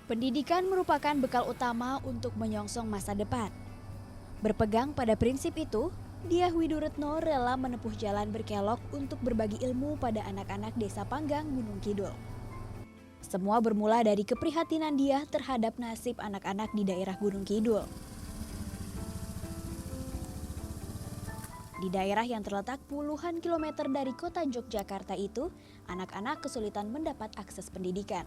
Pendidikan merupakan bekal utama untuk menyongsong masa depan. Berpegang pada prinsip itu, Diah Widuretno rela menempuh jalan berkelok untuk berbagi ilmu pada anak-anak Desa Panggang, Gunung Kidul. Semua bermula dari keprihatinan Diah terhadap nasib anak-anak di daerah Gunung Kidul. Di daerah yang terletak puluhan kilometer dari kota Yogyakarta itu, anak-anak kesulitan mendapat akses pendidikan.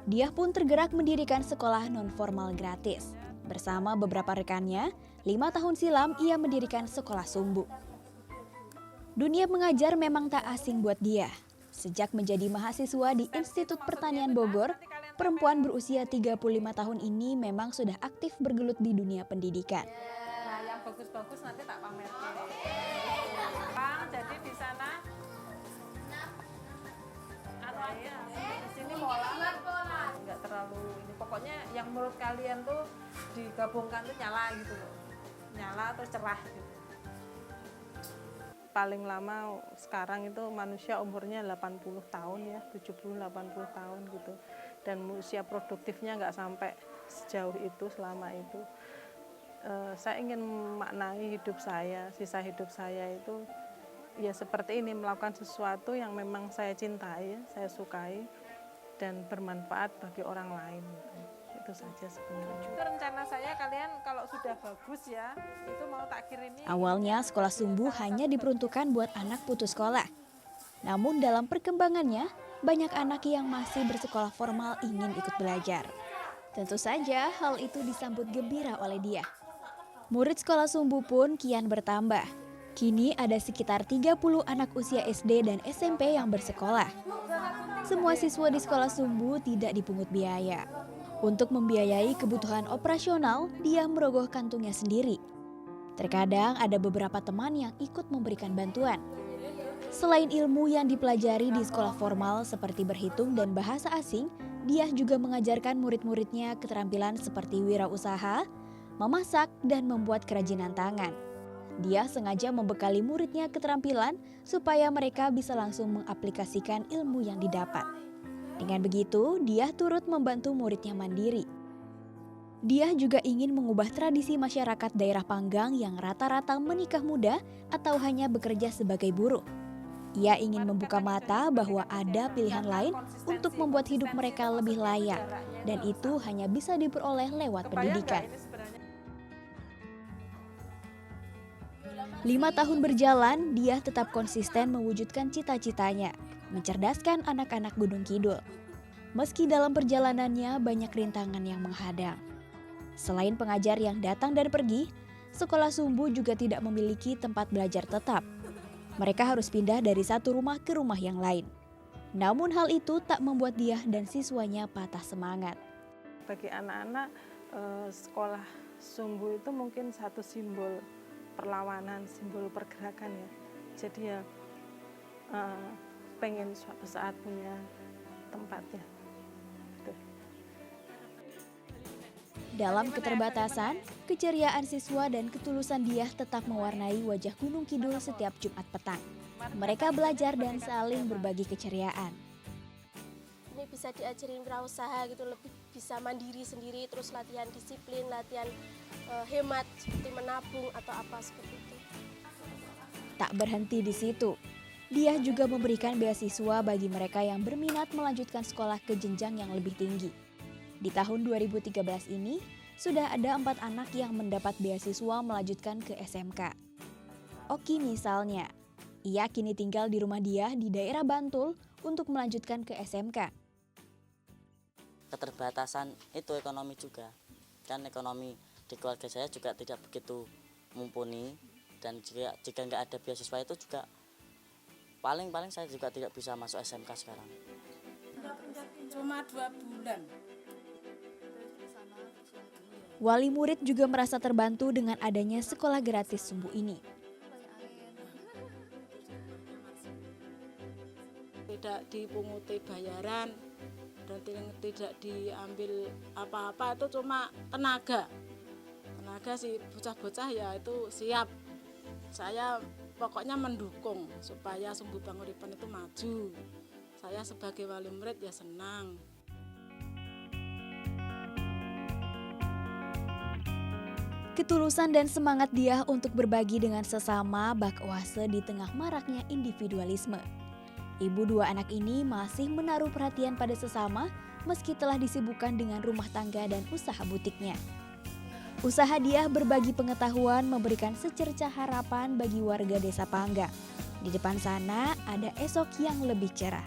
Diah pun tergerak mendirikan sekolah non-formal gratis. Bersama beberapa rekannya, 5 tahun silam ia mendirikan sekolah sumbu. Dunia mengajar memang tak asing buat Diah. Sejak menjadi mahasiswa di Institut Pertanian Bogor, perempuan berusia 35 tahun ini memang sudah aktif bergelut di dunia pendidikan. Nah, yang bagus-bagus nanti tak pamerkan. Jadi di sana di sini mola nggak terlalu ini, pokoknya yang menurut kalian tuh digabungkan tuh nyala gitu loh, nyala terus cerah gitu. Paling lama sekarang itu manusia umurnya 80 tahun ya, 70-80 tahun gitu, dan usia produktifnya nggak sampai sejauh itu. Selama itu saya ingin memaknai hidup saya, sisa hidup saya itu ya seperti ini, melakukan sesuatu yang memang saya cintai, saya sukai, dan bermanfaat bagi orang lain. Itu saja sebenarnya. Juga rencana saya, kalian kalau sudah bagus ya, itu mau tak kirimi. Awalnya sekolah sumbu hanya diperuntukkan buat anak putus sekolah. Namun dalam perkembangannya, banyak anak yang masih bersekolah formal ingin ikut belajar. Tentu saja hal itu disambut gembira oleh Diah. Murid sekolah sumbu pun kian bertambah. Kini ada sekitar 30 anak usia SD dan SMP yang bersekolah. Semua siswa di sekolah sumbu tidak dipungut biaya. Untuk membiayai kebutuhan operasional, Diah merogoh kantungnya sendiri. Terkadang ada beberapa teman yang ikut memberikan bantuan. Selain ilmu yang dipelajari di sekolah formal seperti berhitung dan bahasa asing, Diah juga mengajarkan murid-muridnya keterampilan seperti wirausaha, memasak, dan membuat kerajinan tangan. Dia sengaja membekali muridnya keterampilan supaya mereka bisa langsung mengaplikasikan ilmu yang didapat. Dengan begitu, Diah turut membantu muridnya mandiri. Diah juga ingin mengubah tradisi masyarakat daerah Panggang yang rata-rata menikah muda atau hanya bekerja sebagai buruh. Ia ingin membuka mata bahwa ada pilihan lain untuk membuat hidup mereka lebih layak, dan itu hanya bisa diperoleh lewat pendidikan. 5 tahun berjalan, Diah tetap konsisten mewujudkan cita-citanya, mencerdaskan anak-anak Gunung Kidul. Meski dalam perjalanannya banyak rintangan yang menghadang. Selain pengajar yang datang dan pergi, sekolah sumbu juga tidak memiliki tempat belajar tetap. Mereka harus pindah dari satu rumah ke rumah yang lain. Namun hal itu tak membuat Diah dan siswanya patah semangat. Bagi anak-anak, sekolah sumbu itu mungkin satu simbol perlawanan, simbol pergerakan ya. Jadi ya pengen suatu saat punya tempatnya. Dalam keterbatasan, keceriaan siswa dan ketulusan Diah tetap mewarnai wajah Gunung Kidul setiap Jumat petang. Mereka belajar dan saling berbagi keceriaan. Ini bisa diajarin wirausaha gitu, lebih bisa mandiri sendiri, terus latihan disiplin, latihan hemat seperti menabung atau apa seperti itu. Tak berhenti di situ, Diah juga memberikan beasiswa bagi mereka yang berminat melanjutkan sekolah ke jenjang yang lebih tinggi. Di tahun 2013 ini, sudah ada 4 anak yang mendapat beasiswa melanjutkan ke SMK. Oki misalnya, ia kini tinggal di rumah Diah di daerah Bantul untuk melanjutkan ke SMK. Keterbatasan itu ekonomi juga, kan ekonomi di keluarga saya juga tidak begitu mumpuni, dan jika nggak ada beasiswa itu juga paling saya juga tidak bisa masuk SMK sekarang. Cuma 2 bulan. Wali murid juga merasa terbantu dengan adanya sekolah gratis sumbu ini. Tidak dipunguti bayaran, dan tidak diambil apa-apa, itu cuma tenaga si bocah-bocah ya itu siap. Saya pokoknya mendukung supaya Sumbu Panguripan itu maju. Saya sebagai wali murid ya senang. Ketulusan dan semangat Diah untuk berbagi dengan sesama bak oase di tengah maraknya individualisme. Ibu dua anak ini masih menaruh perhatian pada sesama meski telah disibukkan dengan rumah tangga dan usaha butiknya. Usaha Diah berbagi pengetahuan memberikan secercah harapan bagi warga Desa Panggang. Di depan sana ada esok yang lebih cerah.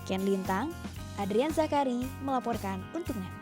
Ken Lintang, Adrian Zakari melaporkan untuk NET.